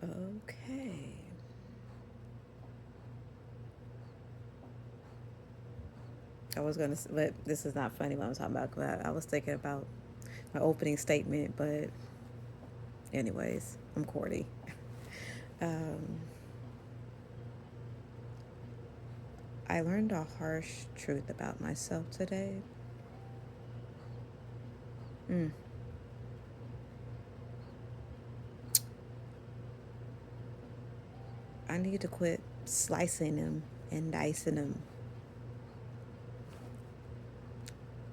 Okay. I was gonna, but this is not funny what I'm talking about. 'Cause I was thinking about my opening statement, but anyways, I'm cordy. Um, I learned a harsh truth about myself today. Mm, I need to quit slicing them and dicing them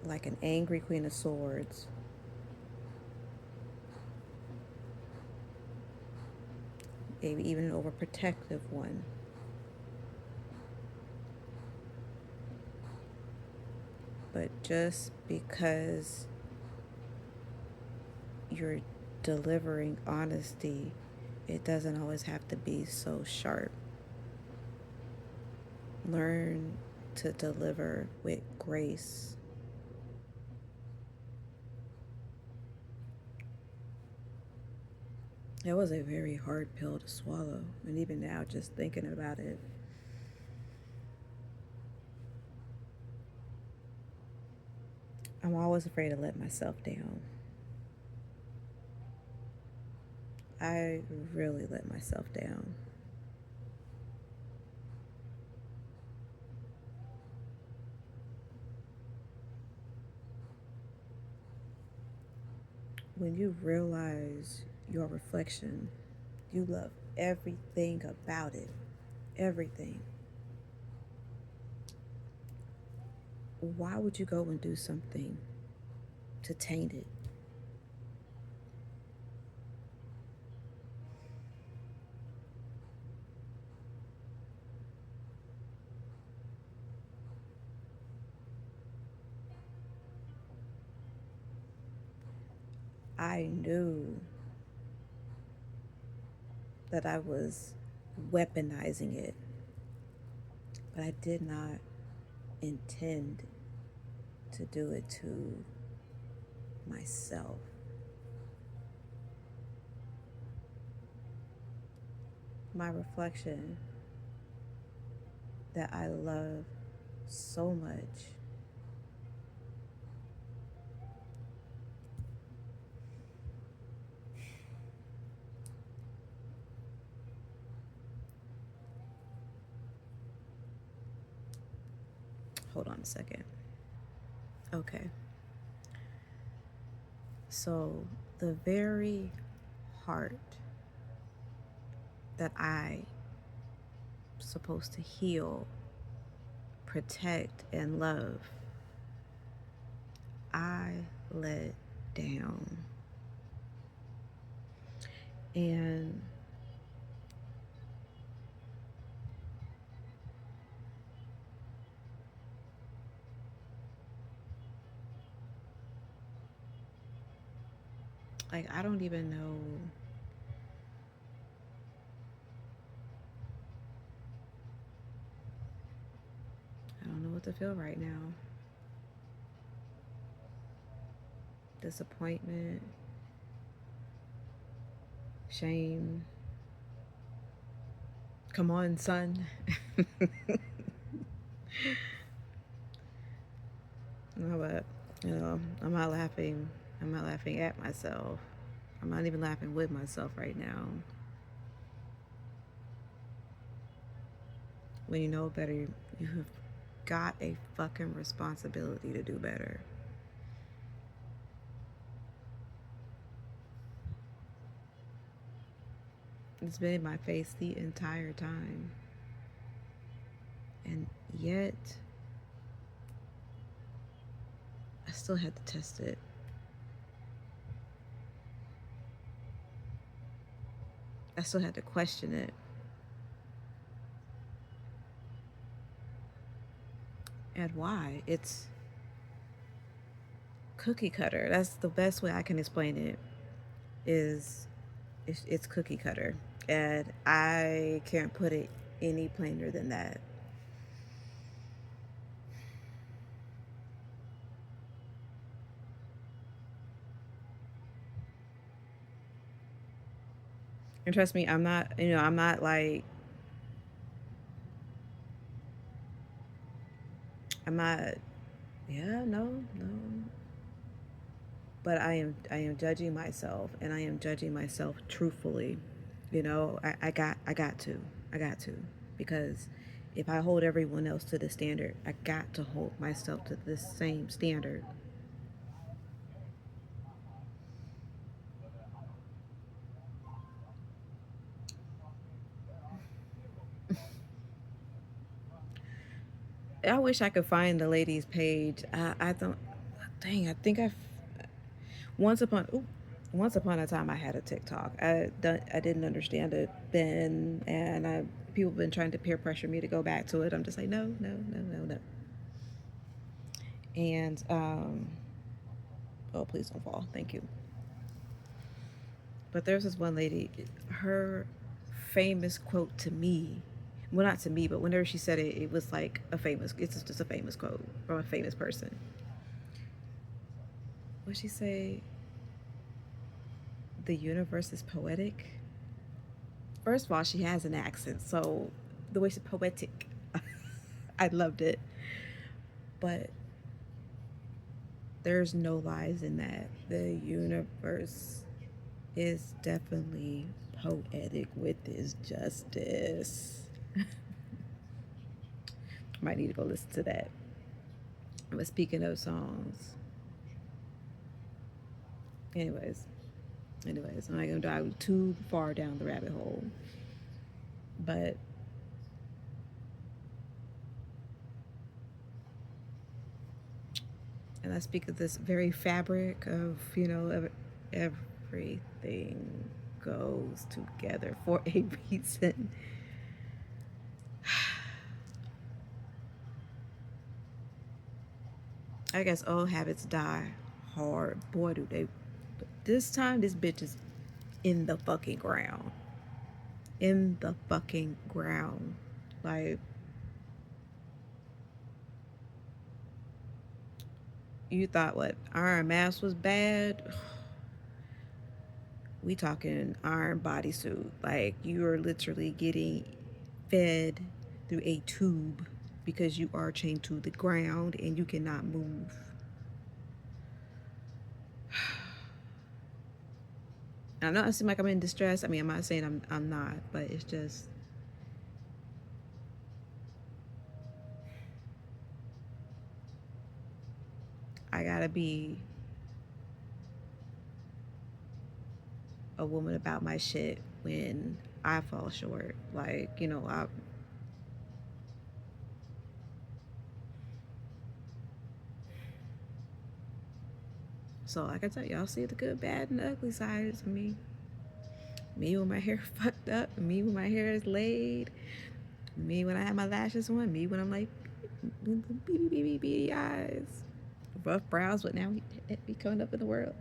like an angry queen of swords. Maybe even an overprotective one. But just because you're delivering honesty, it doesn't always have to be so sharp. Learn to deliver with grace. It was a very hard pill to swallow, and even now, just thinking about it, I'm always afraid to let myself down. I really let myself down. When you realize your reflection, you love everything about it. Everything. Why would you go and do something to taint it? I knew that I was weaponizing it, but I did not intend to do it to myself. My reflection that I love so much. Hold on a second. Okay. So, the very heart that I supposed to heal, protect, and love, I let down. And like, I don't even know. I don't know what to feel right now. Disappointment, shame. Come on, son. No, but I'm not laughing. I'm not laughing at myself. I'm not even laughing with myself right now. When you know better, you have got a fucking responsibility to do better. It's been in my face the entire time. And yet, I still had to test it. I still had to question it. And why? It's cookie cutter. That's the best way I can explain it. Is it's cookie cutter, and I can't put it any plainer than that. And trust me, I'm not, I'm not like, I'm not, yeah, no. But I am judging myself, and I am judging myself truthfully. I got to, because if I hold everyone else to the standard, I got to hold myself to the same standard. I wish I could find the lady's page. I don't. Dang, I think once upon ooh, once upon a time I had a TikTok. I didn't understand it then, and people have been trying to peer pressure me to go back to it. I'm just like, no, no, no, no, no. And oh, please don't fall. Thank you. But there's this one lady, her famous quote to me, well, not to me, but whenever she said it, it was like it's just a famous quote from a famous person. What she say? The universe is poetic. First of all, she has an accent, so the way she's poetic, I loved it. But there's no lies in that. The universe is definitely poetic with its justice. Might need to go listen to that. But speaking of songs, anyways, I'm not gonna dive too far down the rabbit hole. But and I speak of this very fabric of everything goes together for a reason. I guess old habits die hard. Boy, do they. But this time, this bitch is in the fucking ground. In the fucking ground. Like, you thought what? Iron Mask was bad? We talking iron bodysuit. Like, you are literally getting fed through a tube because you are chained to the ground and you cannot move. I know I seem like I'm in distress. I mean, I'm not saying I'm not, but it's just I gotta be a woman about my shit when I fall short. Like, so like I tell y'all, see the good, bad, and the ugly sides of me. Me when my hair fucked up, me when my hair is laid, me when I have my lashes on, me when I'm like beady eyes, rough brows, but now we coming up in the world.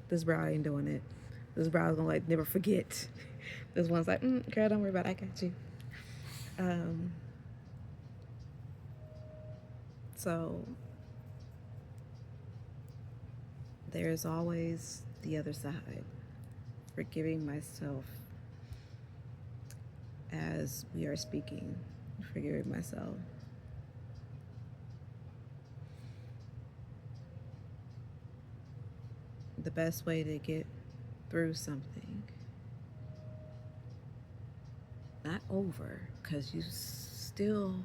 This brow ain't doing it. This brow's gonna like never forget. This one's like, girl, don't worry about it. I got you. Um, so there's always the other side. Forgiving myself as we are speaking. Forgiving myself. The best way to get through something, not over, because you still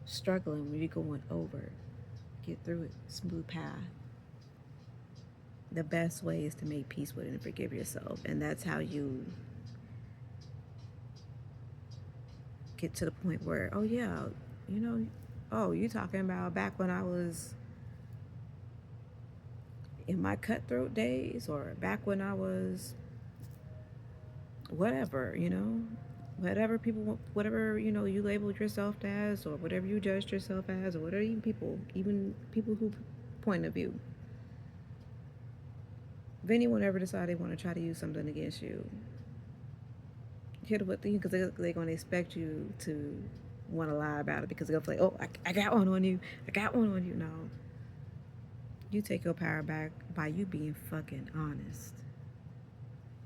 struggling when you're going over. Get through it, smooth path. The best way is to make peace with it and forgive yourself. And that's how you get to the point where, oh yeah, you know, oh, you talking about back when I was in my cutthroat days, or back when I was whatever, whatever people, whatever, you labeled yourself as, or whatever you judged yourself as, or whatever, even people who point of view. If anyone ever decide they want to try to use something against you, hit it with you, because they're going to expect you to want to lie about it, because they'll be like, oh, I got one on you. I got one on you. No. You take your power back by you being fucking honest.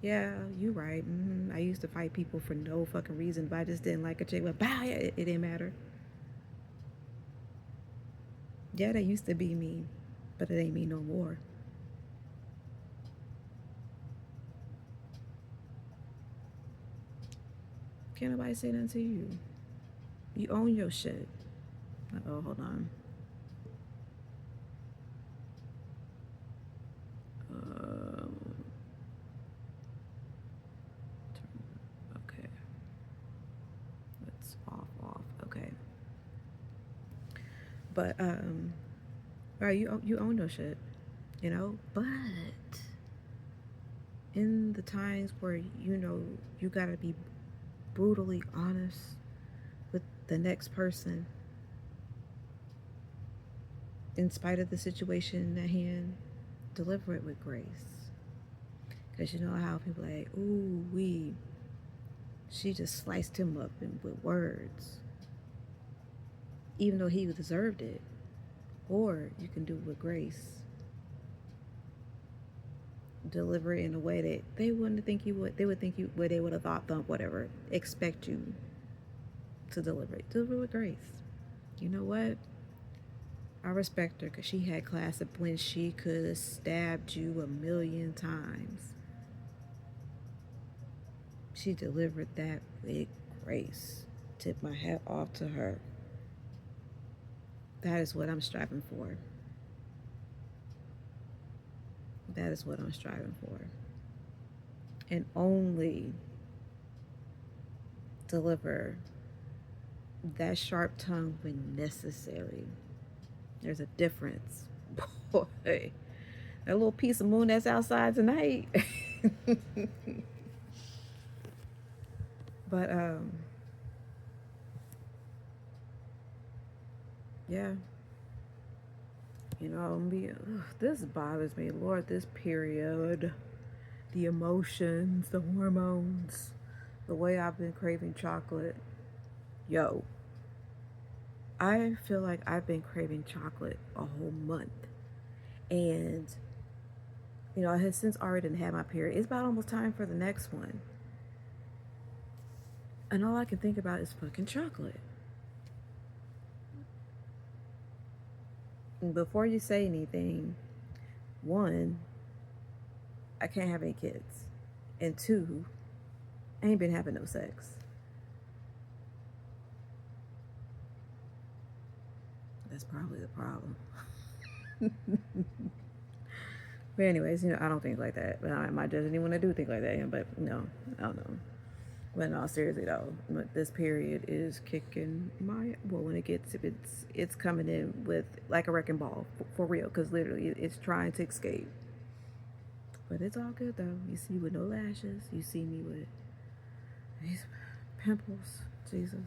Yeah, you right. I used to fight people for no fucking reason, but I just didn't like a chick. But bah, yeah, it didn't matter. Yeah, they used to be me, but it ain't me no more. Can't nobody say nothing to you. You own your shit. Oh, hold on. Um, okay, let's off. Okay, but right, you own your shit, you know. But in the times where you gotta be brutally honest with the next person, in spite of the situation at hand, deliver it with grace. Because you know how people are like, ooh, she just sliced him up with words, even though he deserved it. Or you can do it with grace. Deliver it in a way that they wouldn't think you would. They would think you, where they would have thought, thump, whatever. Expect you to deliver it. Deliver it with grace. You know what? I respect her because she had class of when she could have stabbed you a million times. She delivered that with grace. Tip my hat off to her. That is what I'm striving for. That is what I'm striving for. And only deliver that sharp tongue when necessary. There's a difference. Boy, that little piece of moon that's outside tonight. But yeah, this bothers me, Lord. This period, the emotions, the hormones, the way I've been craving chocolate. Yo, I feel like I've been craving chocolate a whole month, and I had since already had my period. It's about almost time for the next one, and all I can think about is fucking chocolate. And before you say anything, one, I can't have any kids, and two, I ain't been having no sex. That's probably the problem. But anyways, I don't think like that. But I might judge anyone that do think like that. But no, I don't know. But no, seriously though, this period is kicking my. Well, when it gets, if it's coming in with like a wrecking ball for real, because literally it's trying to escape. But it's all good though. You see me with no lashes. You see me with these pimples, Jesus.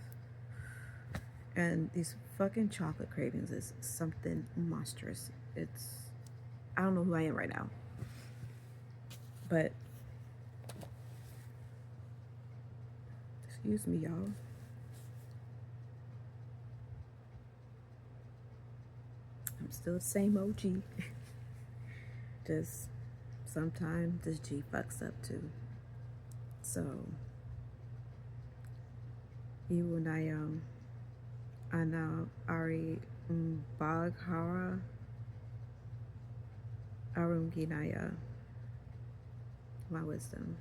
And these fucking chocolate cravings is something monstrous. I don't know who I am right now. But excuse me, y'all. I'm still the same OG. Just sometimes this G fucks up too. So Iwunayam Ana Ari Baghara Arunginaya. My wisdom.